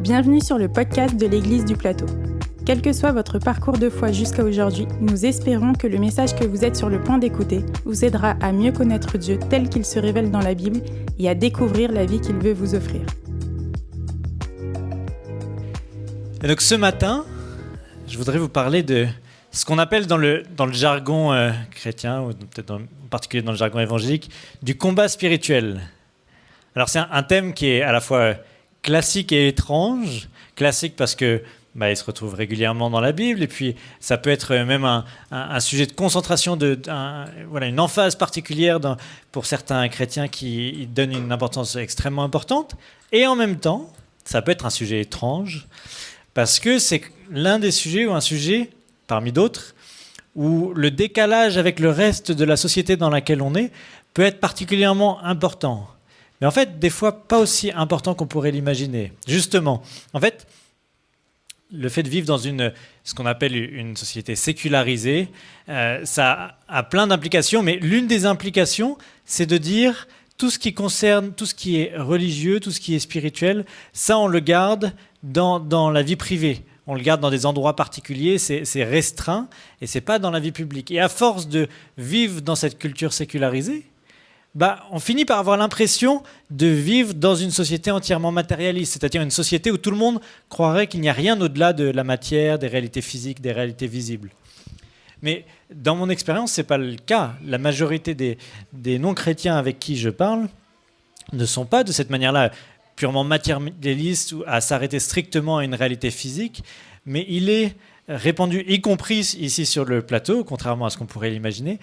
Bienvenue sur le podcast de l'Église du Plateau. Quel que soit votre parcours de foi jusqu'à aujourd'hui, nous espérons que le message que vous êtes sur le point d'écouter vous aidera à mieux connaître Dieu tel qu'il se révèle dans la Bible et à découvrir la vie qu'il veut vous offrir. Et donc ce matin, je voudrais vous parler de ce qu'on appelle dans le jargon chrétien, ou peut-être en particulier dans le jargon évangélique, du combat spirituel. Alors c'est un thème qui est à la fois classique et étrange. Classique parce que il se retrouve régulièrement dans la Bible, et puis ça peut être même un sujet de concentration, une emphase particulière pour certains chrétiens qui y donnent une importance extrêmement importante. Et en même temps, ça peut être un sujet étrange, parce que c'est l'un des sujets, ou un sujet parmi d'autres, où le décalage avec le reste de la société dans laquelle on est peut être particulièrement important. Mais en fait, des fois, pas aussi important qu'on pourrait l'imaginer. Justement, en fait, le fait de vivre dans ce qu'on appelle une société sécularisée, ça a plein d'implications, mais l'une des implications, c'est de dire tout ce qui concerne, tout ce qui est religieux, tout ce qui est spirituel, ça on le garde dans la vie privée. On le garde dans des endroits particuliers, c'est restreint, et c'est pas dans la vie publique. Et à force de vivre dans cette culture sécularisée, on finit par avoir l'impression de vivre dans une société entièrement matérialiste, c'est-à-dire une société où tout le monde croirait qu'il n'y a rien au-delà de la matière, des réalités physiques, des réalités visibles. Mais dans mon expérience, ce n'est pas le cas. La majorité des non-chrétiens avec qui je parle ne sont pas de cette manière-là, purement matérialistes ou à s'arrêter strictement à une réalité physique, mais il est répandu, y compris ici sur le plateau, contrairement à ce qu'on pourrait l'imaginer,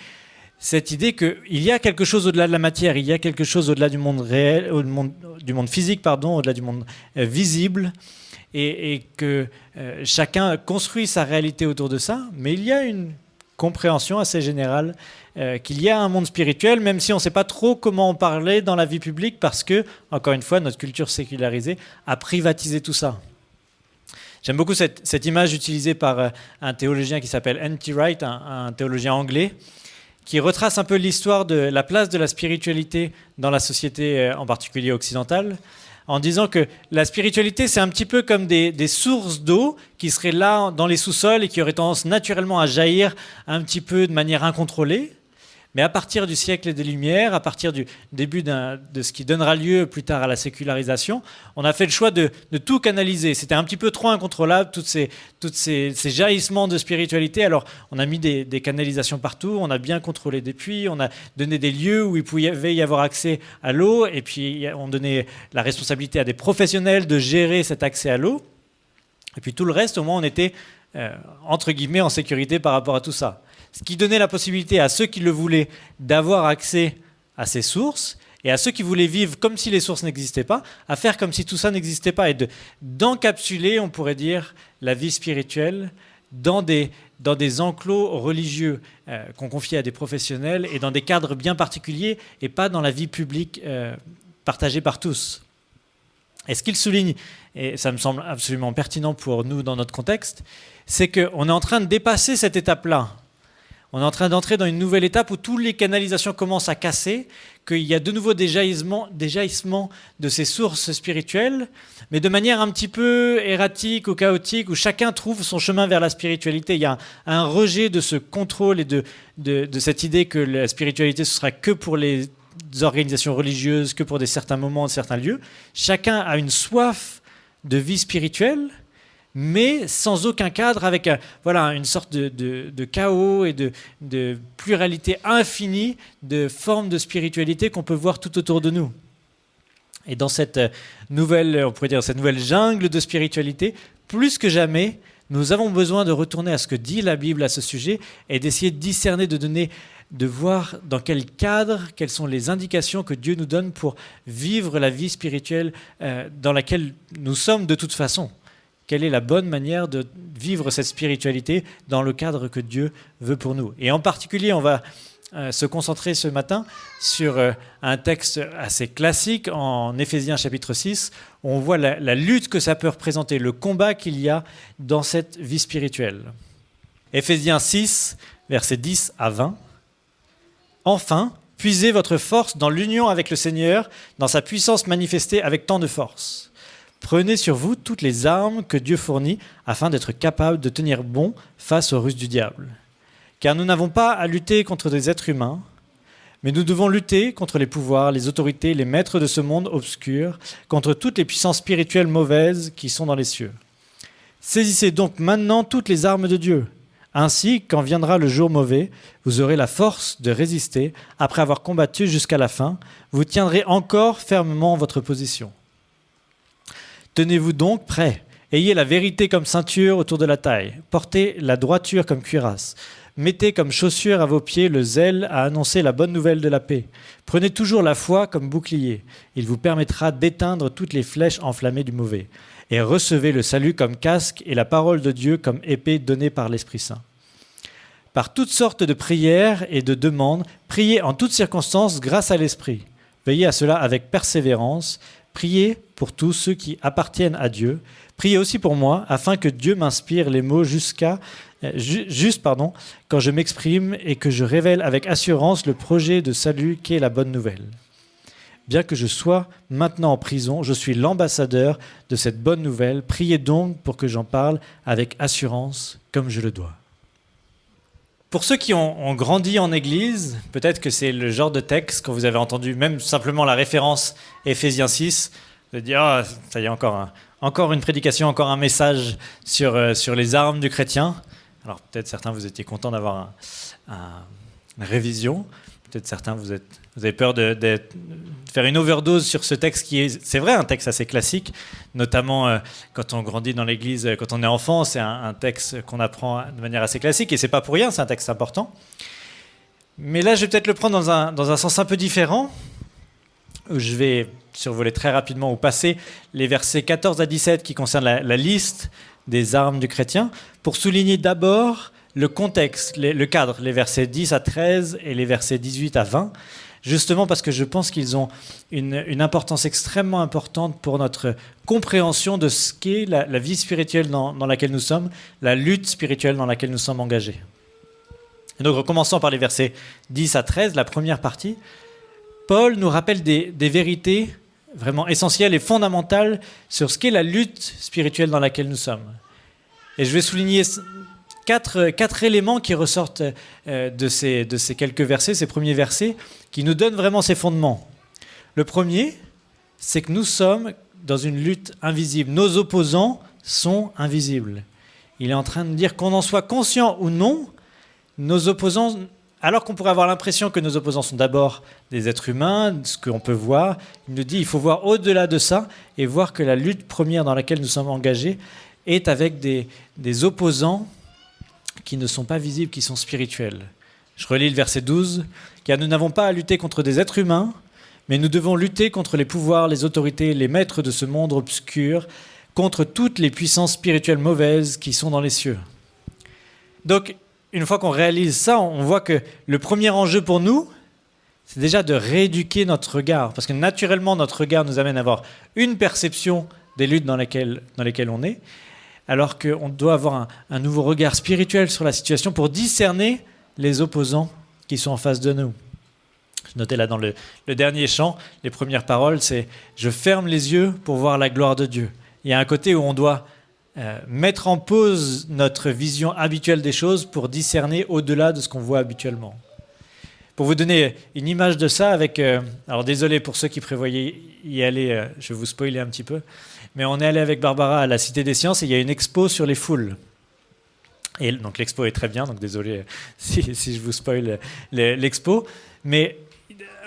cette idée qu'il y a quelque chose au-delà de la matière, il y a quelque chose au-delà du monde réel, du monde physique, au-delà du monde visible, et que chacun construit sa réalité autour de ça, mais il y a une compréhension assez générale qu'il y a un monde spirituel, même si on ne sait pas trop comment en parler dans la vie publique, parce que, encore une fois, notre culture sécularisée a privatisé tout ça. J'aime beaucoup cette image utilisée par un théologien qui s'appelle N.T. Wright, un théologien anglais, qui retrace un peu l'histoire de la place de la spiritualité dans la société, en particulier occidentale, en disant que la spiritualité, c'est un petit peu comme des sources d'eau qui seraient là dans les sous-sols et qui auraient tendance naturellement à jaillir un petit peu de manière incontrôlée. Mais à partir du siècle des Lumières, à partir du début de ce qui donnera lieu plus tard à la sécularisation, on a fait le choix de tout canaliser. C'était un petit peu trop incontrôlable, tous ces jaillissements de spiritualité. Alors, on a mis des canalisations partout, on a bien contrôlé des puits, on a donné des lieux où il pouvait y avoir accès à l'eau, et puis on donnait la responsabilité à des professionnels de gérer cet accès à l'eau. Et puis tout le reste, au moins, on était, entre guillemets, en sécurité par rapport à tout ça. Ce qui donnait la possibilité à ceux qui le voulaient d'avoir accès à ces sources, et à ceux qui voulaient vivre comme si les sources n'existaient pas, à faire comme si tout ça n'existait pas, et d'encapsuler, on pourrait dire, la vie spirituelle dans des enclos religieux qu'on confiait à des professionnels, et dans des cadres bien particuliers, et pas dans la vie publique partagée par tous. Et ce qu'il souligne, et ça me semble absolument pertinent pour nous dans notre contexte, c'est qu'on est en train de dépasser cette étape-là. On est en train d'entrer dans une nouvelle étape où toutes les canalisations commencent à casser, qu'il y a de nouveau des jaillissements de ces sources spirituelles, mais de manière un petit peu erratique ou chaotique, où chacun trouve son chemin vers la spiritualité. Il y a un rejet de ce contrôle et de cette idée que la spiritualité, ce sera que pour les organisations religieuses, que pour certains moments, certains lieux. Chacun a une soif de vie spirituelle, mais sans aucun cadre, avec une sorte de chaos et de pluralité infinie de formes de spiritualité qu'on peut voir tout autour de nous. Et dans cette nouvelle jungle de spiritualité, plus que jamais, nous avons besoin de retourner à ce que dit la Bible à ce sujet et d'essayer de discerner, de voir dans quel cadre, quelles sont les indications que Dieu nous donne pour vivre la vie spirituelle dans laquelle nous sommes de toute façon. Quelle est la bonne manière de vivre cette spiritualité dans le cadre que Dieu veut pour nous. Et en particulier, on va se concentrer ce matin sur un texte assez classique en Éphésiens chapitre 6, où on voit la lutte que ça peut représenter, le combat qu'il y a dans cette vie spirituelle. Éphésiens 6, versets 10 à 20. « Enfin, puisez votre force dans l'union avec le Seigneur, dans sa puissance manifestée avec tant de force. Prenez sur vous toutes les armes que Dieu fournit afin d'être capable de tenir bon face aux ruses du diable. Car nous n'avons pas à lutter contre des êtres humains, mais nous devons lutter contre les pouvoirs, les autorités, les maîtres de ce monde obscur, contre toutes les puissances spirituelles mauvaises qui sont dans les cieux. Saisissez donc maintenant toutes les armes de Dieu. Ainsi, quand viendra le jour mauvais, vous aurez la force de résister. Après avoir combattu jusqu'à la fin, vous tiendrez encore fermement votre position. Tenez-vous donc prêts. Ayez la vérité comme ceinture autour de la taille. Portez la droiture comme cuirasse. Mettez comme chaussure à vos pieds le zèle à annoncer la bonne nouvelle de la paix. Prenez toujours la foi comme bouclier. Il vous permettra d'éteindre toutes les flèches enflammées du mauvais. Et recevez le salut comme casque et la parole de Dieu comme épée donnée par l'Esprit Saint. Par toutes sortes de prières et de demandes, priez en toutes circonstances grâce à l'Esprit. Veillez à cela avec persévérance. Priez pour tous ceux qui appartiennent à Dieu. Priez aussi pour moi, afin que Dieu m'inspire les mots juste quand je m'exprime et que je révèle avec assurance le projet de salut qu'est la bonne nouvelle. Bien que je sois maintenant en prison, je suis l'ambassadeur de cette bonne nouvelle. Priez donc pour que j'en parle avec assurance, comme je le dois. Pour ceux qui ont grandi en Église, peut-être que c'est le genre de texte quand vous avez entendu même simplement la référence Éphésiens 6, de dire « Ah, ça y est, encore une prédication, encore un message sur les armes du chrétien ». Alors peut-être certains, vous étiez contents d'avoir une révision. Peut-être certains, vous avez peur de faire une overdose sur ce texte qui est, c'est vrai, un texte assez classique, notamment quand on grandit dans l'Église, quand on est enfant, c'est un texte qu'on apprend de manière assez classique, et c'est pas pour rien, c'est un texte important. Mais là, je vais peut-être le prendre dans un sens un peu différent, où je vais survoler très rapidement ou passer les versets 14 à 17 qui concernent la liste des armes du chrétien, pour souligner d'abord le contexte, le cadre, les versets 10 à 13 et les versets 18 à 20, justement parce que je pense qu'ils ont une importance extrêmement importante pour notre compréhension de ce qu'est la vie spirituelle dans laquelle nous sommes, la lutte spirituelle dans laquelle nous sommes engagés. Et donc, recommençons par les versets 10 à 13, la première partie. Paul nous rappelle des vérités vraiment essentielles et fondamentales sur ce qu'est la lutte spirituelle dans laquelle nous sommes. Et je vais souligner quatre éléments qui ressortent de ces quelques versets, ces premiers versets, qui nous donnent vraiment ces fondements. Le premier, c'est que nous sommes dans une lutte invisible. Nos opposants sont invisibles. Il est en train de dire qu'on en soit conscient ou non, nos opposants, alors qu'on pourrait avoir l'impression que nos opposants sont d'abord des êtres humains, ce qu'on peut voir, il nous dit qu'il faut voir au-delà de ça et voir que la lutte première dans laquelle nous sommes engagés est avec des opposants qui ne sont pas visibles, qui sont spirituels. Je relis le verset 12. « Car nous n'avons pas à lutter contre des êtres humains, mais nous devons lutter contre les pouvoirs, les autorités, les maîtres de ce monde obscur, contre toutes les puissances spirituelles mauvaises qui sont dans les cieux. » Donc, une fois qu'on réalise ça, on voit que le premier enjeu pour nous, c'est déjà de rééduquer notre regard. Parce que naturellement, notre regard nous amène à avoir une perception des luttes dans lesquelles on est, alors qu'on doit avoir un nouveau regard spirituel sur la situation pour discerner les opposants qui sont en face de nous. Je notais là dans le dernier chant, les premières paroles, c'est « Je ferme les yeux pour voir la gloire de Dieu ». Il y a un côté où on doit mettre en pause notre vision habituelle des choses pour discerner au-delà de ce qu'on voit habituellement. Pour vous donner une image de ça, alors désolé pour ceux qui prévoyaient y aller, je vais vous spoiler un petit peu, mais on est allé avec Barbara à la Cité des Sciences et il y a une expo sur les foules. Et donc l'expo est très bien, donc désolé si je vous spoil l'expo. Mais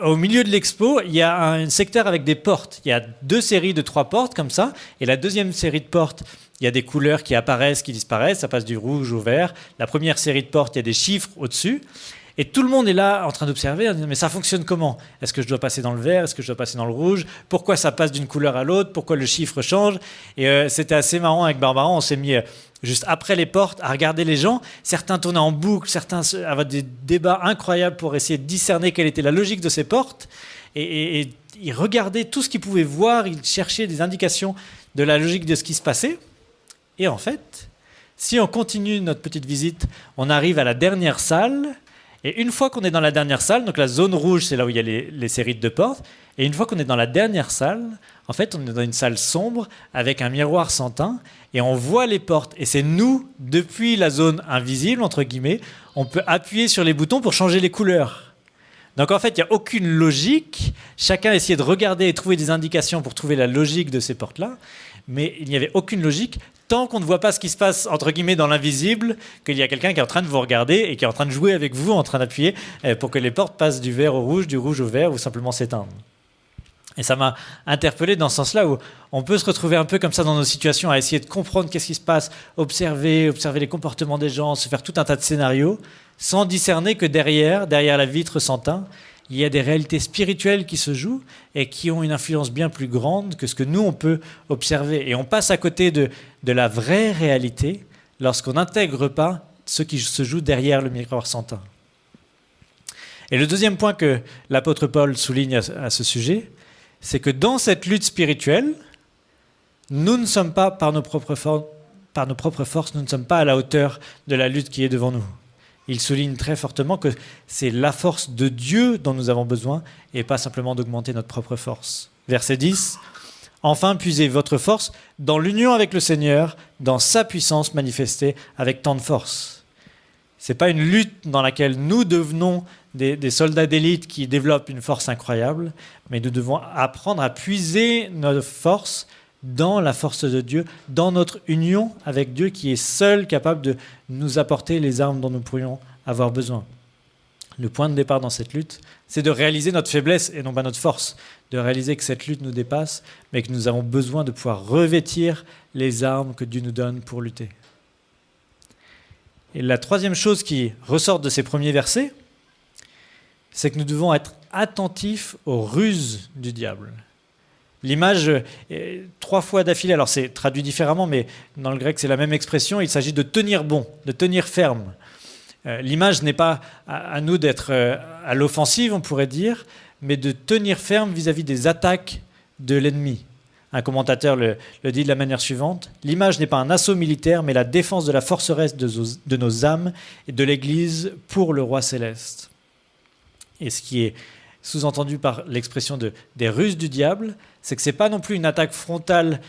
au milieu de l'expo, il y a un secteur avec des portes. Il y a 2 séries de 3 portes comme ça. Et la deuxième série de portes, il y a des couleurs qui apparaissent, qui disparaissent. Ça passe du rouge au vert. La première série de portes, il y a des chiffres au-dessus. Et tout le monde est là en train d'observer, mais ça fonctionne comment ? Est-ce que je dois passer dans le vert ? Est-ce que je dois passer dans le rouge ? Pourquoi ça passe d'une couleur à l'autre ? Pourquoi le chiffre change ? Et c'était assez marrant avec Barbara, on s'est mis juste après les portes à regarder les gens. Certains tournaient en boucle, certains avaient des débats incroyables pour essayer de discerner quelle était la logique de ces portes. Et ils regardaient tout ce qu'ils pouvaient voir, ils cherchaient des indications de la logique de ce qui se passait. Et en fait, si on continue notre petite visite, on arrive à la dernière salle. Et une fois qu'on est dans la dernière salle, donc la zone rouge, c'est là où il y a les séries de portes, et une fois qu'on est dans la dernière salle, en fait, on est dans une salle sombre avec un miroir sans teint, et on voit les portes. Et c'est nous, depuis la zone invisible, entre guillemets, on peut appuyer sur les boutons pour changer les couleurs. Donc en fait, il n'y a aucune logique. Chacun essayait de regarder et trouver des indications pour trouver la logique de ces portes-là, mais il n'y avait aucune logique tant qu'on ne voit pas ce qui se passe, entre guillemets, dans l'invisible, qu'il y a quelqu'un qui est en train de vous regarder et qui est en train de jouer avec vous, en train d'appuyer pour que les portes passent du vert au rouge, du rouge au vert, ou simplement s'éteindre. Et ça m'a interpellé dans ce sens-là où on peut se retrouver un peu comme ça dans nos situations, à essayer de comprendre qu'est-ce qui se passe, observer les comportements des gens, se faire tout un tas de scénarios, sans discerner que derrière la vitre sans teint, il y a des réalités spirituelles qui se jouent et qui ont une influence bien plus grande que ce que nous, on peut observer. Et on passe à côté de la vraie réalité lorsqu'on n'intègre pas ce qui se joue derrière le miroir sans teint. Et le deuxième point que l'apôtre Paul souligne à ce sujet, c'est que dans cette lutte spirituelle, nous ne sommes pas, par nos propres forces, nous ne sommes pas à la hauteur de la lutte qui est devant nous. Il souligne très fortement que c'est la force de Dieu dont nous avons besoin et pas simplement d'augmenter notre propre force. Verset 10, « Enfin, puisez votre force dans l'union avec le Seigneur, dans sa puissance manifestée avec tant de force. » Ce n'est pas une lutte dans laquelle nous devenons des soldats d'élite qui développent une force incroyable, mais nous devons apprendre à puiser notre force dans la force de Dieu, dans notre union avec Dieu qui est seul capable de nous apporter les armes dont nous pourrions avoir besoin. Le point de départ dans cette lutte, c'est de réaliser notre faiblesse et non pas notre force, de réaliser que cette lutte nous dépasse, mais que nous avons besoin de pouvoir revêtir les armes que Dieu nous donne pour lutter. Et la troisième chose qui ressort de ces premiers versets, c'est que nous devons être attentifs aux ruses du diable. L'image, 3 fois d'affilée, alors c'est traduit différemment, mais dans le grec c'est la même expression, il s'agit de tenir bon, de tenir ferme. L'image n'est pas à nous d'être à l'offensive, on pourrait dire, mais de tenir ferme vis-à-vis des attaques de l'ennemi. Un commentateur le dit de la manière suivante, « L'image n'est pas un assaut militaire, mais la défense de la forteresse de nos âmes et de l'Église pour le roi céleste. » Et ce qui est sous-entendu par l'expression des ruses du diable, c'est que ce n'est pas non plus une attaque frontale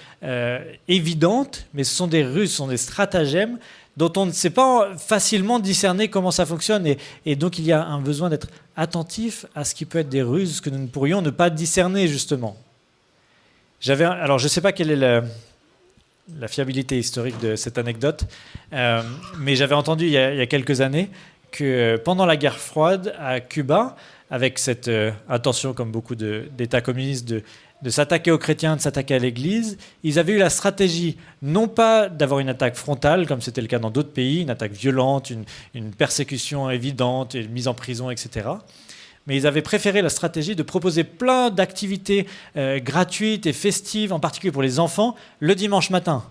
évidente, mais ce sont des ruses, ce sont des stratagèmes dont on ne sait pas facilement discerner comment ça fonctionne. Et donc il y a un besoin d'être attentif à ce qui peut être des ruses que nous ne pourrions ne pas discerner, justement. Alors je ne sais pas quelle est la fiabilité historique de cette anecdote, mais j'avais entendu il y a quelques années que pendant la guerre froide à Cuba, avec cette intention, comme beaucoup d'États communistes, de s'attaquer aux chrétiens, de s'attaquer à l'Église, ils avaient eu la stratégie, non pas d'avoir une attaque frontale, comme c'était le cas dans d'autres pays, une attaque violente, une persécution évidente, une mise en prison, etc. Mais ils avaient préféré la stratégie de proposer plein d'activités gratuites et festives, en particulier pour les enfants, le dimanche matin.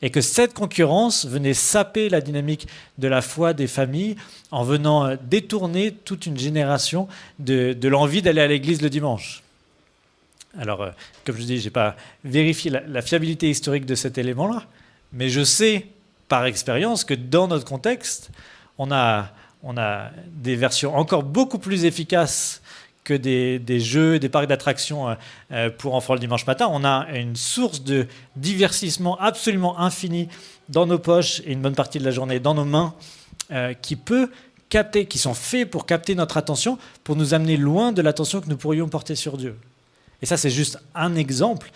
Et que cette concurrence venait saper la dynamique de la foi des familles en venant détourner toute une génération de l'envie d'aller à l'église le dimanche. Alors, comme je dis, je n'ai pas vérifié la fiabilité historique de cet élément-là, mais je sais par expérience que dans notre contexte, on a des versions encore beaucoup plus efficaces que des jeux, des parcs d'attractions pour enfants le dimanche matin. On a une source de divertissement absolument infinie dans nos poches et une bonne partie de la journée dans nos mains qui sont faits pour capter notre attention, pour nous amener loin de l'attention que nous pourrions porter sur Dieu. Et ça, c'est juste un exemple.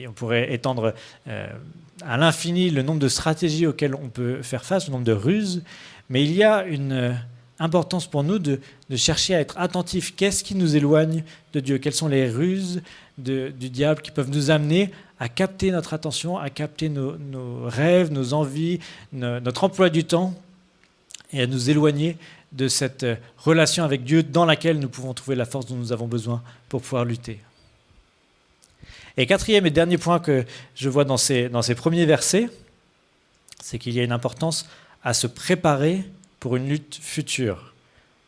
On pourrait étendre à l'infini le nombre de stratégies auxquelles on peut faire face, le nombre de ruses, mais il y a une importance pour nous de chercher à être attentifs. Qu'est-ce qui nous éloigne de Dieu? Quelles sont les ruses du diable qui peuvent nous amener à capter notre attention, à capter nos rêves, nos envies, notre emploi du temps et à nous éloigner de cette relation avec Dieu dans laquelle nous pouvons trouver la force dont nous avons besoin pour pouvoir lutter. Et quatrième et dernier point que je vois dans ces premiers versets, c'est qu'il y a une importance à se préparer pour une lutte future.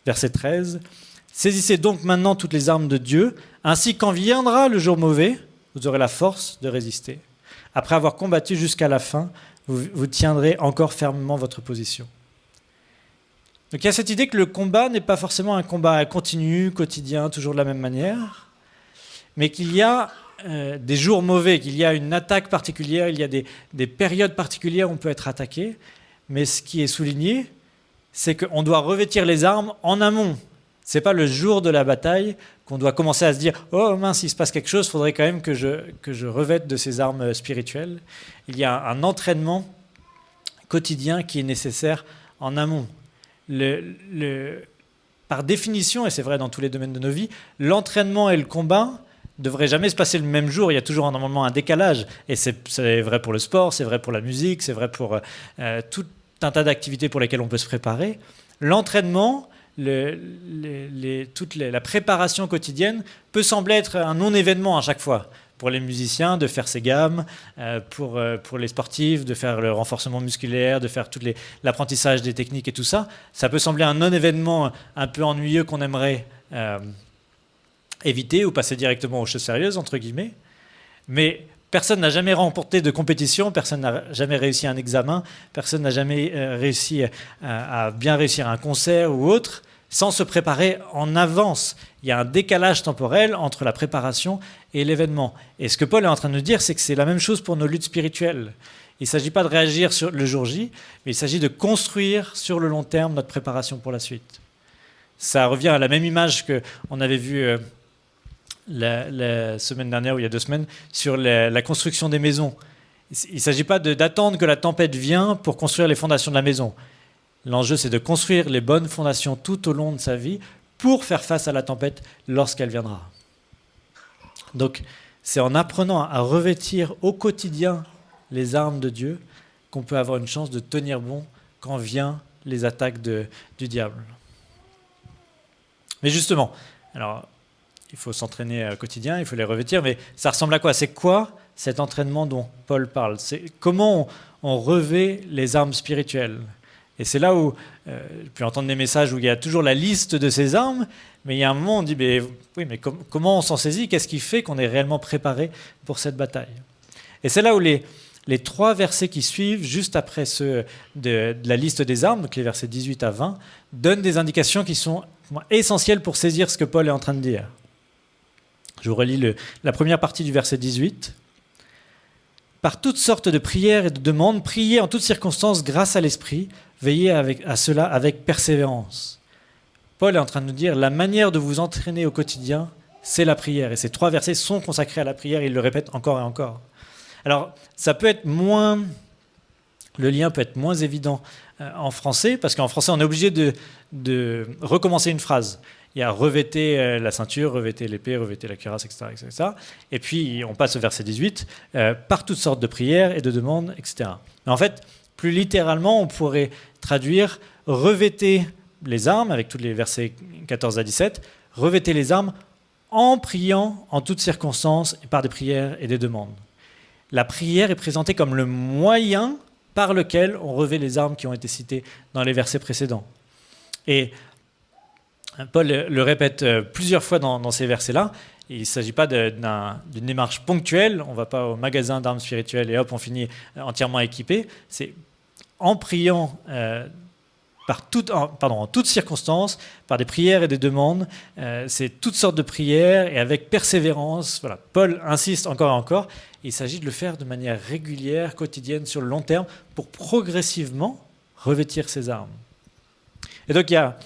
Verset 13. « Saisissez donc maintenant toutes les armes de Dieu, ainsi quand viendra le jour mauvais, vous aurez la force de résister. Après avoir combattu jusqu'à la fin, vous tiendrez encore fermement votre position. » Donc il y a cette idée que le combat n'est pas forcément un combat continu, quotidien, toujours de la même manière, mais qu'il y a des jours mauvais, qu'il y a une attaque particulière, il y a des périodes particulières où on peut être attaqué, mais ce qui est souligné, c'est qu'on doit revêtir les armes en amont. Ce n'est pas le jour de la bataille qu'on doit commencer à se dire « Oh mince, il se passe quelque chose, il faudrait quand même que je revête de ces armes spirituelles ». Il y a un entraînement quotidien qui est nécessaire en amont. Par définition, et c'est vrai dans tous les domaines de nos vies, l'entraînement et le combat ne devraient jamais se passer le même jour. Il y a toujours normalement un décalage. Et c'est vrai pour le sport, c'est vrai pour la musique, c'est vrai pour tout un tas d'activités pour lesquelles on peut se préparer. L'entraînement, la préparation quotidienne peut sembler être un non-événement à chaque fois. Pour les musiciens, de faire ses gammes, pour les sportifs, de faire le renforcement musculaire, de faire l'apprentissage des techniques et tout ça. Ça peut sembler un non-événement un peu ennuyeux qu'on aimerait éviter ou passer directement aux choses sérieuses, entre guillemets. Mais personne n'a jamais remporté de compétition, personne n'a jamais réussi un examen, personne n'a jamais réussi à bien réussir un concert ou autre sans se préparer en avance. Il y a un décalage temporel entre la préparation et l'événement. Et ce que Paul est en train de nous dire, c'est que c'est la même chose pour nos luttes spirituelles. Il ne s'agit pas de réagir sur le jour J, mais il s'agit de construire sur le long terme notre préparation pour la suite. Ça revient à la même image qu'on avait vue la semaine dernière, ou il y a 2 semaines, sur la construction des maisons. Il ne s'agit pas d'attendre que la tempête vienne pour construire les fondations de la maison. L'enjeu, c'est de construire les bonnes fondations tout au long de sa vie pour faire face à la tempête lorsqu'elle viendra. Donc, c'est en apprenant à revêtir au quotidien les armes de Dieu qu'on peut avoir une chance de tenir bon quand viennent les attaques du diable. Mais justement, alors, il faut s'entraîner au quotidien, il faut les revêtir, mais ça ressemble à quoi? C'est quoi cet entraînement dont Paul parle? C'est comment on revêt les armes spirituelles? Et c'est là où je peux entendre des messages où il y a toujours la liste de ces armes, mais il y a un moment où on dit oui, mais comment on s'en saisit? Qu'est-ce qui fait qu'on est réellement préparé pour cette bataille? Et c'est là où les 3 versets qui suivent, juste après ceux de la liste des armes, donc les versets 18 à 20, donnent des indications qui sont essentielles pour saisir ce que Paul est en train de dire. Je vous relis la première partie du verset 18. Par toutes sortes de prières et de demandes, priez en toutes circonstances grâce à l'Esprit, veillez à cela avec persévérance. Paul est en train de nous dire, la manière de vous entraîner au quotidien, c'est la prière. Et ces 3 versets sont consacrés à la prière, il le répète encore et encore. Alors, ça peut être le lien peut être moins évident en français, parce qu'en français, on est obligé de recommencer une phrase. Il y a revêter la ceinture, revêter l'épée, revêter la cuirasse, etc., etc. Et puis, on passe au verset 18, par toutes sortes de prières et de demandes, etc. Mais en fait, plus littéralement, on pourrait traduire revêter les armes, avec tous les versets 14 à 17, revêter les armes en priant en toutes circonstances et par des prières et des demandes. La prière est présentée comme le moyen par lequel on revêt les armes qui ont été citées dans les versets précédents. Et Paul le répète plusieurs fois dans ces versets-là. Il ne s'agit pas d'une démarche ponctuelle. On ne va pas au magasin d'armes spirituelles et hop, on finit entièrement équipé. C'est en priant en toutes circonstances, par des prières et des demandes. C'est toutes sortes de prières et avec persévérance. Voilà. Paul insiste encore et encore. Il s'agit de le faire de manière régulière, quotidienne, sur le long terme, pour progressivement revêtir ses armes. Et donc il y a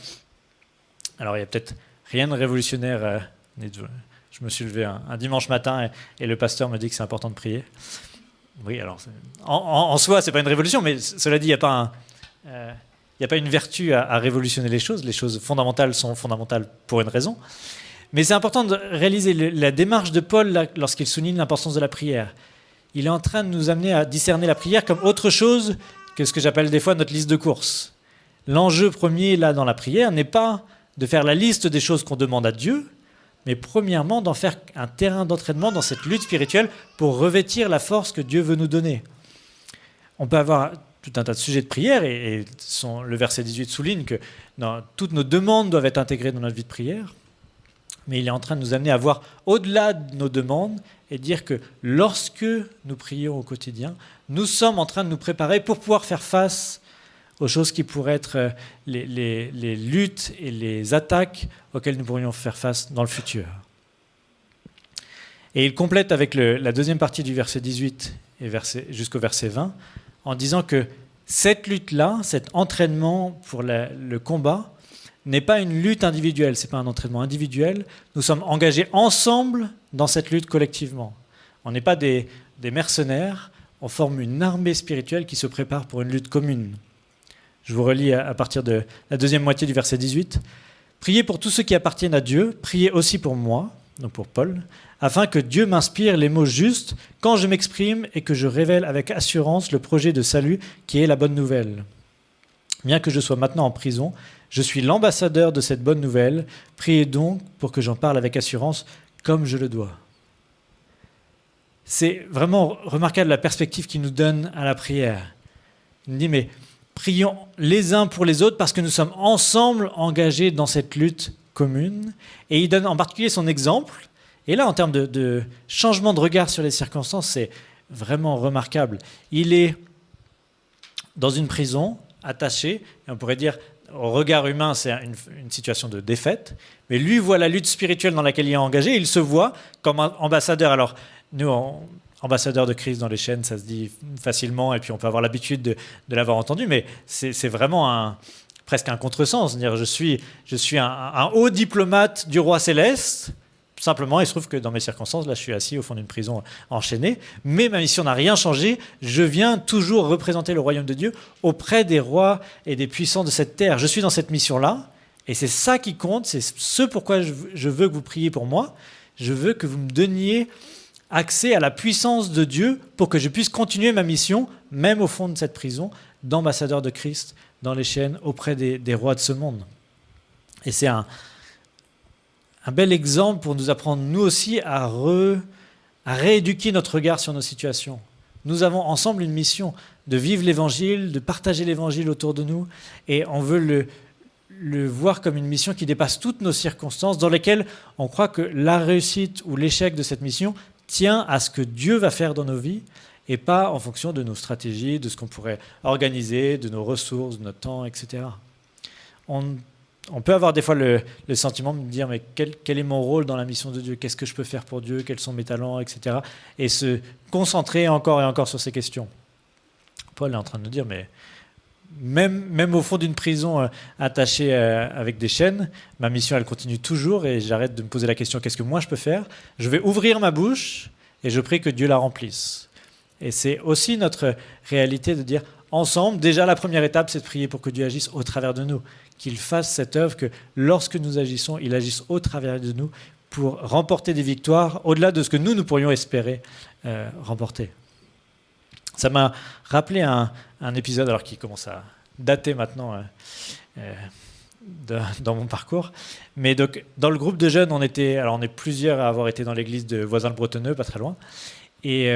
peut-être rien de révolutionnaire. Je me suis levé un dimanche matin et le pasteur me dit que c'est important de prier. Oui, alors en soi, c'est pas une révolution, mais cela dit, il n'y a pas une vertu à révolutionner les choses. Les choses fondamentales sont fondamentales pour une raison. Mais c'est important de réaliser la démarche de Paul lorsqu'il souligne l'importance de la prière. Il est en train de nous amener à discerner la prière comme autre chose que ce que j'appelle des fois notre liste de courses. L'enjeu premier là dans la prière n'est pas de faire la liste des choses qu'on demande à Dieu, mais premièrement d'en faire un terrain d'entraînement dans cette lutte spirituelle pour revêtir la force que Dieu veut nous donner. On peut avoir tout un tas de sujets de prière, et le verset 18 souligne que toutes nos demandes doivent être intégrées dans notre vie de prière, mais il est en train de nous amener à voir au-delà de nos demandes et dire que lorsque nous prions au quotidien, nous sommes en train de nous préparer pour pouvoir faire face aux choses qui pourraient être les luttes et les attaques auxquelles nous pourrions faire face dans le futur. Et il complète avec la deuxième partie du verset 18 et jusqu'au verset 20 en disant que cette lutte-là, cet entraînement pour le combat, n'est pas une lutte individuelle, ce n'est pas un entraînement individuel. Nous sommes engagés ensemble dans cette lutte collectivement. On n'est pas des mercenaires, on forme une armée spirituelle qui se prépare pour une lutte commune. Je vous relis à partir de la deuxième moitié du verset 18. « Priez pour tous ceux qui appartiennent à Dieu, priez aussi pour moi, donc pour Paul, afin que Dieu m'inspire les mots justes quand je m'exprime et que je révèle avec assurance le projet de salut qui est la bonne nouvelle. Bien que je sois maintenant en prison, je suis l'ambassadeur de cette bonne nouvelle. Priez donc pour que j'en parle avec assurance comme je le dois. » C'est vraiment remarquable la perspective qu'il nous donne à la prière. Il nous dit, mais prions les uns pour les autres parce que nous sommes ensemble engagés dans cette lutte commune. Et il donne en particulier son exemple. Et là, en termes de changement de regard sur les circonstances, c'est vraiment remarquable. Il est dans une prison, attaché, et on pourrait dire, au regard humain, c'est une situation de défaite, mais lui voit la lutte spirituelle dans laquelle il est engagé, il se voit comme un ambassadeur. Alors, nous, ambassadeur de Christ dans les chaînes, ça se dit facilement, et puis on peut avoir l'habitude de l'avoir entendu, mais c'est vraiment presque un contresens. C'est-à-dire, je suis un haut diplomate du roi céleste. Simplement, il se trouve que dans mes circonstances, là, je suis assis au fond d'une prison enchaîné, mais ma mission n'a rien changé. Je viens toujours représenter le royaume de Dieu auprès des rois et des puissants de cette terre. Je suis dans cette mission-là, et c'est ça qui compte, c'est ce pourquoi je veux que vous priez pour moi. Je veux que vous me donniez accès à la puissance de Dieu pour que je puisse continuer ma mission, même au fond de cette prison, d'ambassadeur de Christ dans les chaînes auprès des rois de ce monde. Et c'est un bel exemple pour nous apprendre, nous aussi, à rééduquer notre regard sur nos situations. Nous avons ensemble une mission de vivre l'Évangile, de partager l'Évangile autour de nous, et on veut le voir comme une mission qui dépasse toutes nos circonstances, dans lesquelles on croit que la réussite ou l'échec de cette mission tient à ce que Dieu va faire dans nos vies, et pas en fonction de nos stratégies, de ce qu'on pourrait organiser, de nos ressources, de notre temps, etc. On peut avoir des fois le sentiment de me dire mais quel est mon rôle dans la mission de Dieu, qu'est-ce que je peux faire pour Dieu, quels sont mes talents, etc. Et se concentrer encore et encore sur ces questions. Paul est en train de nous dire mais même au fond d'une prison attachée avec des chaînes, ma mission elle continue toujours et j'arrête de me poser la question qu'est-ce que moi je peux faire. Je vais ouvrir ma bouche et je prie que Dieu la remplisse. Et c'est aussi notre réalité de dire ensemble, déjà la première étape c'est de prier pour que Dieu agisse au travers de nous, qu'il fasse cette œuvre, que lorsque nous agissons, il agisse au travers de nous pour remporter des victoires au-delà de ce que nous pourrions espérer remporter. Ça m'a rappelé un épisode alors qui commence à dater maintenant dans mon parcours. Mais donc, dans le groupe de jeunes, on est plusieurs à avoir été dans l'église de Voisins-le-Bretonneux, pas très loin. Et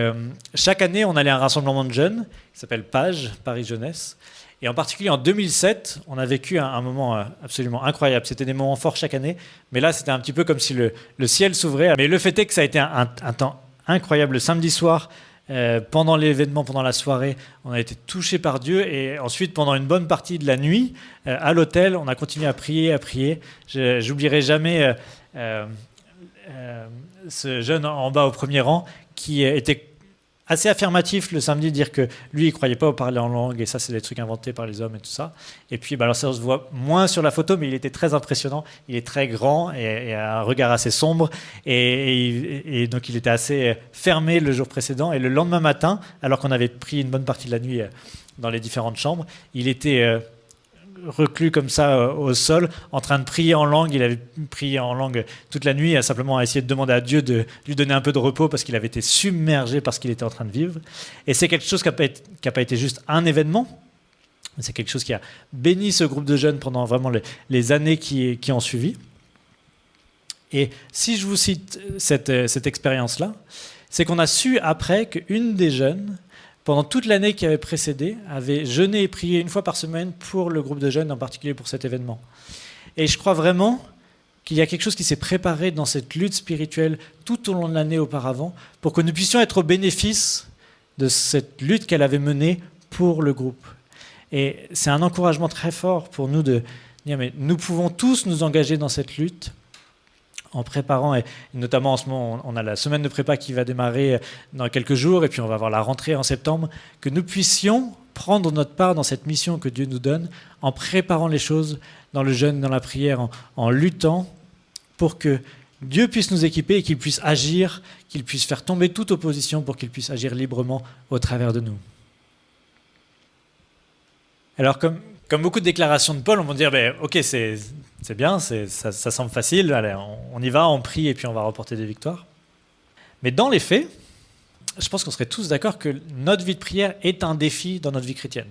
chaque année, on allait à un rassemblement de jeunes qui s'appelle PAGE, Paris Jeunesse. Et en particulier en 2007, on a vécu un moment absolument incroyable. C'était des moments forts chaque année, mais là, c'était un petit peu comme si le ciel s'ouvrait. Mais le fait est que ça a été un temps incroyable. Le samedi soir, pendant l'événement, pendant la soirée, on a été touchés par Dieu. Et ensuite, pendant une bonne partie de la nuit, à l'hôtel, on a continué à prier. J'oublierai jamais ce jeune en bas au premier rang qui était assez affirmatif le samedi, dire que lui, il ne croyait pas au parler en langue, et ça, c'est des trucs inventés par les hommes et tout ça. Et puis, alors ça, on se voit moins sur la photo, mais il était très impressionnant. Il est très grand et a un regard assez sombre, et donc il était assez fermé le jour précédent. Et le lendemain matin, alors qu'on avait pris une bonne partie de la nuit dans les différentes chambres, il était reclus comme ça au sol, en train de prier en langue. Il avait prié en langue toute la nuit, simplement à essayer de demander à Dieu de lui donner un peu de repos parce qu'il avait été submergé par ce qu'il était en train de vivre. Et c'est quelque chose qui n'a pas été juste un événement, mais c'est quelque chose qui a béni ce groupe de jeunes pendant vraiment les années qui ont suivi. Et si je vous cite cette expérience-là, c'est qu'on a su après qu'une des jeunes, pendant toute l'année qui avait précédé, avait jeûné et prié une fois par semaine pour le groupe de jeunes, en particulier pour cet événement. Et je crois vraiment qu'il y a quelque chose qui s'est préparé dans cette lutte spirituelle tout au long de l'année auparavant, pour que nous puissions être au bénéfice de cette lutte qu'elle avait menée pour le groupe. Et c'est un encouragement très fort pour nous de dire, mais nous pouvons tous nous engager dans cette lutte en préparant, et notamment en ce moment, on a la semaine de prépa qui va démarrer dans quelques jours, et puis on va avoir la rentrée en septembre, que nous puissions prendre notre part dans cette mission que Dieu nous donne, en préparant les choses dans le jeûne, dans la prière, en luttant pour que Dieu puisse nous équiper et qu'il puisse agir, qu'il puisse faire tomber toute opposition pour qu'il puisse agir librement au travers de nous. Alors, comme beaucoup de déclarations de Paul, on va dire, ok, c'est bien, ça semble facile, allez, on y va, on prie et puis on va remporter des victoires. Mais dans les faits, je pense qu'on serait tous d'accord que notre vie de prière est un défi dans notre vie chrétienne.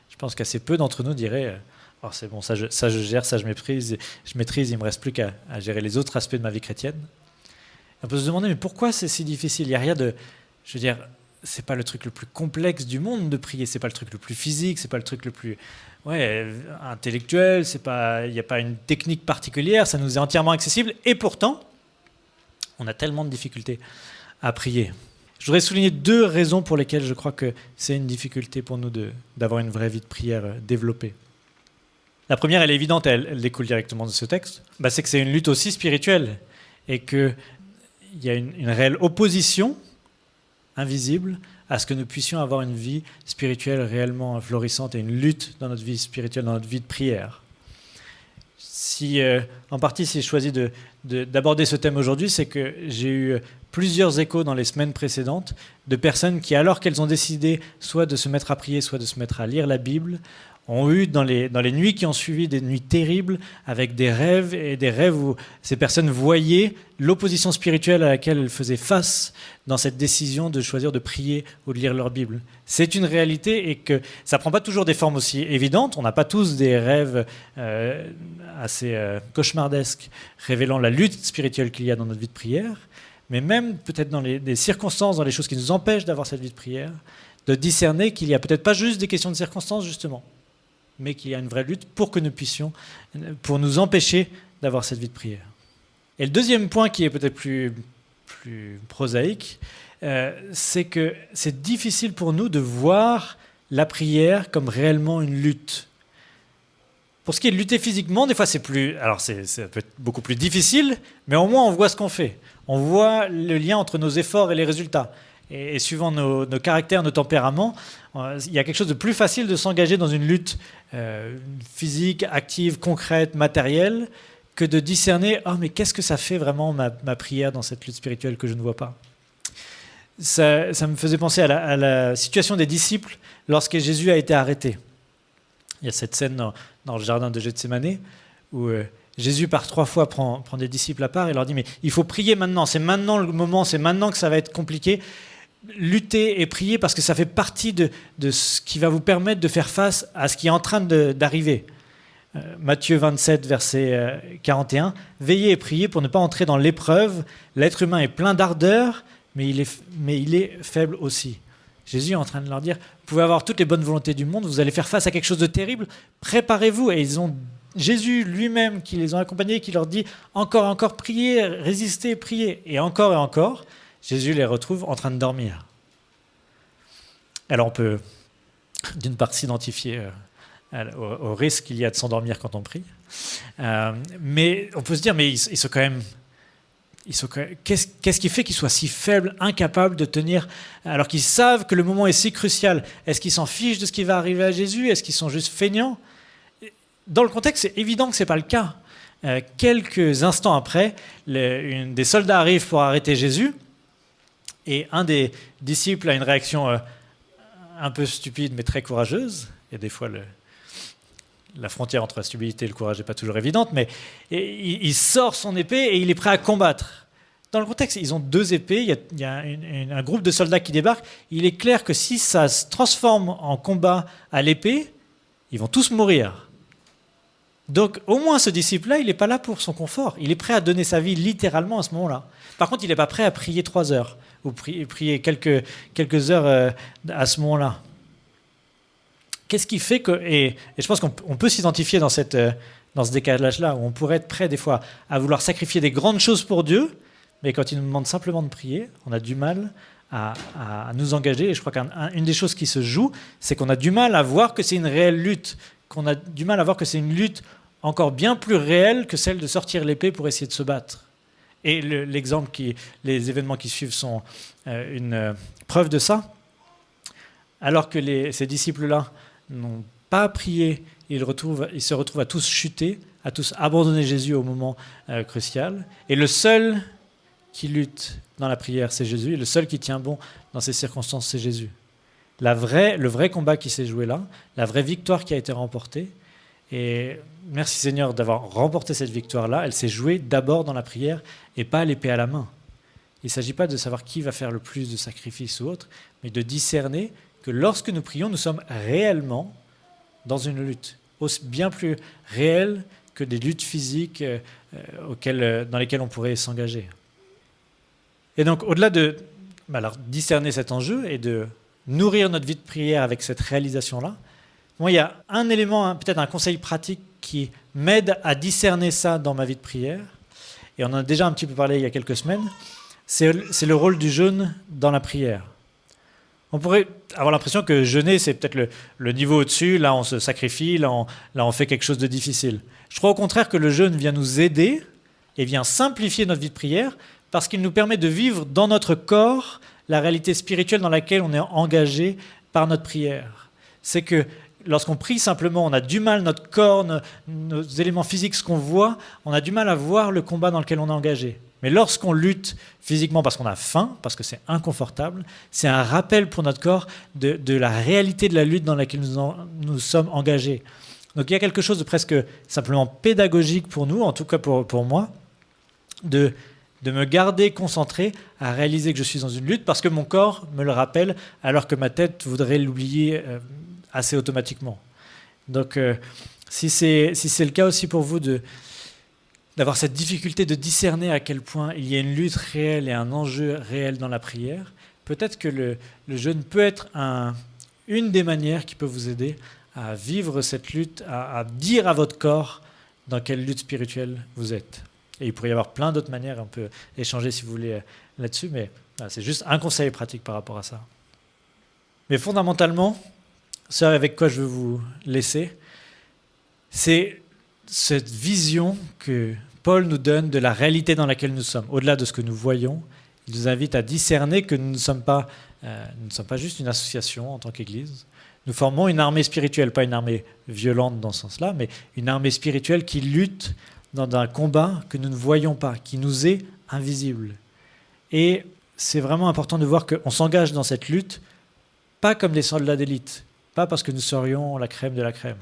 Je pense qu'assez peu d'entre nous diraient, oh, c'est bon, ça je gère, ça je maîtrise, il ne me reste plus qu'à gérer les autres aspects de ma vie chrétienne. On peut se demander, mais pourquoi c'est si difficile ? Il n'y a rien de... Je veux dire, c'est pas le truc le plus complexe du monde de prier, c'est pas le truc le plus physique, c'est pas le truc le plus intellectuel, il n'y a pas une technique particulière, ça nous est entièrement accessible, et pourtant, on a tellement de difficultés à prier. Je voudrais souligner 2 raisons pour lesquelles je crois que c'est une difficulté pour nous d'avoir une vraie vie de prière développée. La première, elle est évidente, elle découle directement de ce texte, c'est que c'est une lutte aussi spirituelle, et qu'il y a une réelle opposition invisible à ce que nous puissions avoir une vie spirituelle réellement florissante et une lutte dans notre vie spirituelle, dans notre vie de prière. En partie, si j'ai choisi d'aborder ce thème aujourd'hui, c'est que j'ai eu plusieurs échos dans les semaines précédentes de personnes qui, alors qu'elles ont décidé soit de se mettre à prier, soit de se mettre à lire la Bible, ont eu dans les nuits qui ont suivi des nuits terribles avec des rêves où ces personnes voyaient l'opposition spirituelle à laquelle elles faisaient face dans cette décision de choisir de prier ou de lire leur Bible. C'est une réalité et que ça ne prend pas toujours des formes aussi évidentes. On n'a pas tous des rêves assez cauchemardesques révélant la lutte spirituelle qu'il y a dans notre vie de prière, mais même peut-être dans des circonstances, dans les choses qui nous empêchent d'avoir cette vie de prière, de discerner qu'il n'y a peut-être pas juste des questions de circonstances justement, mais qu'il y a une vraie lutte pour que nous puissions, pour nous empêcher d'avoir cette vie de prière. Et le deuxième point qui est peut-être plus prosaïque, c'est que c'est difficile pour nous de voir la prière comme réellement une lutte. Pour ce qui est de lutter physiquement, des fois ça peut être beaucoup plus difficile, mais au moins on voit ce qu'on fait. On voit le lien entre nos efforts et les résultats. Et suivant nos caractères, nos tempéraments, il y a quelque chose de plus facile de s'engager dans une lutte physique, active, concrète, matérielle, que de discerner « mais qu'est-ce que ça fait vraiment ma prière dans cette lutte spirituelle que je ne vois pas ?» Ça me faisait penser à la situation des disciples lorsque Jésus a été arrêté. Il y a cette scène dans le jardin de Gethsémanée où Jésus, par 3 fois, prend des disciples à part et leur dit « mais il faut prier maintenant, c'est maintenant le moment, c'est maintenant que ça va être compliqué. » Lutter et prier parce que ça fait partie de ce qui va vous permettre de faire face à ce qui est en train d'arriver. Matthieu 27, verset 41. « Veillez et priez pour ne pas entrer dans l'épreuve. L'être humain est plein d'ardeur, mais il est faible aussi. » Jésus est en train de leur dire, vous pouvez avoir toutes les bonnes volontés du monde, vous allez faire face à quelque chose de terrible, préparez-vous. Et ils ont Jésus lui-même qui les a accompagnés, qui leur dit, encore et encore, priez, résistez, priez. Et encore, Jésus les retrouve en train de dormir. Alors on peut, d'une part, s'identifier au risque qu'il y a de s'endormir quand on prie, mais on peut se dire, mais ils sont quand même... Qu'est-ce qui fait qu'ils soient si faibles, incapables de tenir, alors qu'ils savent que le moment est si crucial? Est-ce qu'ils s'en fichent de ce qui va arriver à Jésus? Est-ce qu'ils sont juste feignants? Dans le contexte, c'est évident que ce n'est pas le cas. Quelques instants après, des soldats arrivent pour arrêter Jésus, et un des disciples a une réaction un peu stupide, mais très courageuse. Et des fois, la frontière entre la stupidité et le courage n'est pas toujours évidente, mais il sort son épée et il est prêt à combattre. Dans le contexte, ils ont 2 épées, il y a un groupe de soldats qui débarque. Il est clair que si ça se transforme en combat à l'épée, ils vont tous mourir. Donc au moins ce disciple-là, il n'est pas là pour son confort. Il est prêt à donner sa vie littéralement à ce moment-là. Par contre, il n'est pas prêt à prier 3 heures ou prier quelques heures à ce moment-là. Qu'est-ce qui fait que... Et je pense qu'on peut s'identifier dans ce décalage-là, où on pourrait être prêt des fois à vouloir sacrifier des grandes choses pour Dieu, mais quand il nous demande simplement de prier, on a du mal à nous engager. Et je crois qu'une des choses qui se joue, c'est qu'on a du mal à voir que c'est une réelle lutte, qu'on a du mal à voir que c'est une lutte encore bien plus réelle que celle de sortir l'épée pour essayer de se battre. Et les événements qui suivent sont une preuve de ça. Alors que ces disciples-là n'ont pas prié, ils se retrouvent à tous chuter, à tous abandonner Jésus au moment crucial. Et le seul qui lutte dans la prière, c'est Jésus. Et le seul qui tient bon dans ces circonstances, c'est Jésus. Le vrai combat qui s'est joué là, la vraie victoire qui a été remportée. Et merci Seigneur d'avoir remporté cette victoire-là. Elle s'est jouée d'abord dans la prière et pas à l'épée à la main. Il ne s'agit pas de savoir qui va faire le plus de sacrifices ou autre, mais de discerner que lorsque nous prions, nous sommes réellement dans une lutte, bien plus réelle que des luttes physiques dans lesquelles on pourrait s'engager. Et donc, au-delà de discerner cet enjeu et de nourrir notre vie de prière avec cette réalisation-là, moi, il y a un élément, peut-être un conseil pratique qui m'aide à discerner ça dans ma vie de prière, et on en a déjà un petit peu parlé il y a quelques semaines, c'est le rôle du jeûne dans la prière. On pourrait avoir l'impression que jeûner, c'est peut-être le niveau au-dessus, là on se sacrifie, là on fait quelque chose de difficile. Je crois au contraire que le jeûne vient nous aider et vient simplifier notre vie de prière parce qu'il nous permet de vivre dans notre corps la réalité spirituelle dans laquelle on est engagé par notre prière. C'est que lorsqu'on prie simplement, on a du mal, notre corps, nos éléments physiques, ce qu'on voit, on a du mal à voir le combat dans lequel on est engagé. Mais lorsqu'on lutte physiquement parce qu'on a faim, parce que c'est inconfortable, c'est un rappel pour notre corps de la réalité de la lutte dans laquelle nous sommes engagés. Donc il y a quelque chose de presque simplement pédagogique pour nous, en tout cas pour moi, de me garder concentré à réaliser que je suis dans une lutte parce que mon corps me le rappelle alors que ma tête voudrait l'oublier assez automatiquement. Donc si c'est le cas aussi pour vous d'avoir cette difficulté de discerner à quel point il y a une lutte réelle et un enjeu réel dans la prière, peut-être que le jeûne peut être une des manières qui peut vous aider à vivre cette lutte, à dire à votre corps dans quelle lutte spirituelle vous êtes. Et il pourrait y avoir plein d'autres manières, on peut échanger si vous voulez là-dessus, mais c'est juste un conseil pratique par rapport à ça. Mais fondamentalement, ce avec quoi je veux vous laisser, c'est cette vision que Paul nous donne de la réalité dans laquelle nous sommes. Au-delà de ce que nous voyons, il nous invite à discerner que nous ne sommes pas juste une association en tant qu'Église. Nous formons une armée spirituelle, pas une armée violente dans ce sens-là, mais une armée spirituelle qui lutte dans un combat que nous ne voyons pas, qui nous est invisible. Et c'est vraiment important de voir qu'on s'engage dans cette lutte, pas comme des soldats d'élite, pas parce que nous serions la crème de la crème,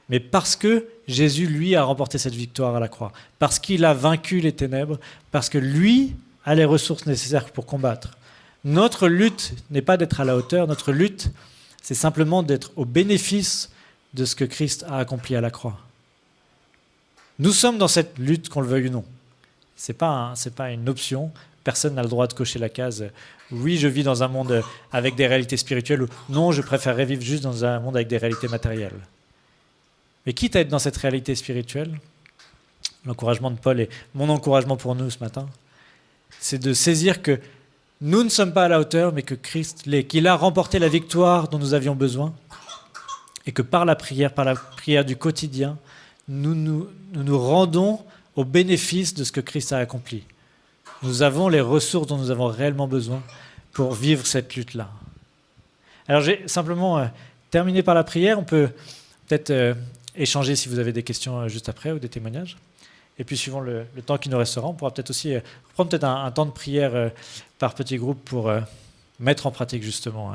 mais parce que Jésus, lui, a remporté cette victoire à la croix, parce qu'il a vaincu les ténèbres, parce que lui a les ressources nécessaires pour combattre. Notre lutte n'est pas d'être à la hauteur, notre lutte, c'est simplement d'être au bénéfice de ce que Christ a accompli à la croix. Nous sommes dans cette lutte, qu'on le veuille ou non. C'est pas une option. Personne n'a le droit de cocher la case « oui, je vis dans un monde avec des réalités spirituelles » ou « non, je préférerais vivre juste dans un monde avec des réalités matérielles ». Mais quitte à être dans cette réalité spirituelle, l'encouragement de Paul et mon encouragement pour nous ce matin, c'est de saisir que nous ne sommes pas à la hauteur, mais que Christ l'est, qu'il a remporté la victoire dont nous avions besoin et que par la prière du quotidien, nous nous rendons au bénéfice de ce que Christ a accompli. Nous avons les ressources dont nous avons réellement besoin pour vivre cette lutte-là. Alors j'ai simplement terminé par la prière. On peut peut-être échanger si vous avez des questions juste après ou des témoignages. Et puis suivant le temps qui nous restera, on pourra peut-être aussi prendre peut-être un temps de prière par petits groupes pour mettre en pratique justement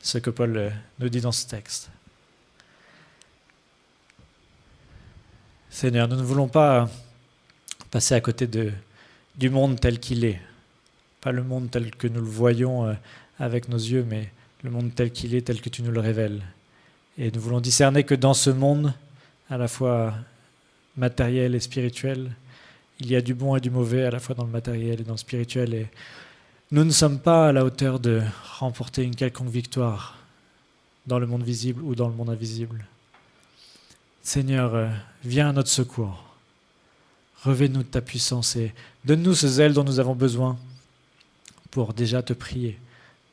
ce que Paul nous dit dans ce texte. Seigneur, nous ne voulons pas passer à côté du monde tel qu'il est. Pas le monde tel que nous le voyons avec nos yeux, mais le monde tel qu'il est, tel que tu nous le révèles. Et nous voulons discerner que dans ce monde, à la fois matériel et spirituel, il y a du bon et du mauvais, à la fois dans le matériel et dans le spirituel. Et nous ne sommes pas à la hauteur de remporter une quelconque victoire dans le monde visible ou dans le monde invisible. Seigneur, viens à notre secours. Revêt-nous de ta puissance et donne-nous ce zèle dont nous avons besoin pour déjà te prier,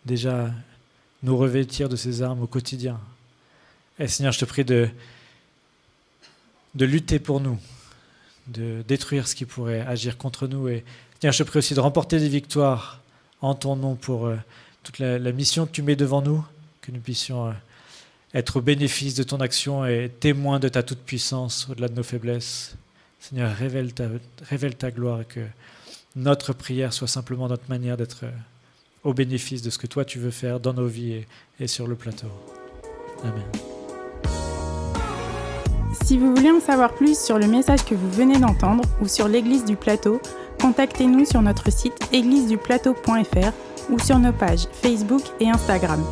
déjà nous revêtir de ces armes au quotidien. Et Seigneur, je te prie de lutter pour nous, de détruire ce qui pourrait agir contre nous. Et Seigneur, je te prie aussi de remporter des victoires en ton nom pour toute la mission que tu mets devant nous, que nous puissions être au bénéfice de ton action et témoins de ta toute-puissance au-delà de nos faiblesses. Seigneur, révèle ta gloire et que notre prière soit simplement notre manière d'être au bénéfice de ce que toi tu veux faire dans nos vies et sur le plateau. Amen. Si vous voulez en savoir plus sur le message que vous venez d'entendre ou sur l'Église du Plateau, contactez-nous sur notre site égliseduplateau.fr ou sur nos pages Facebook et Instagram.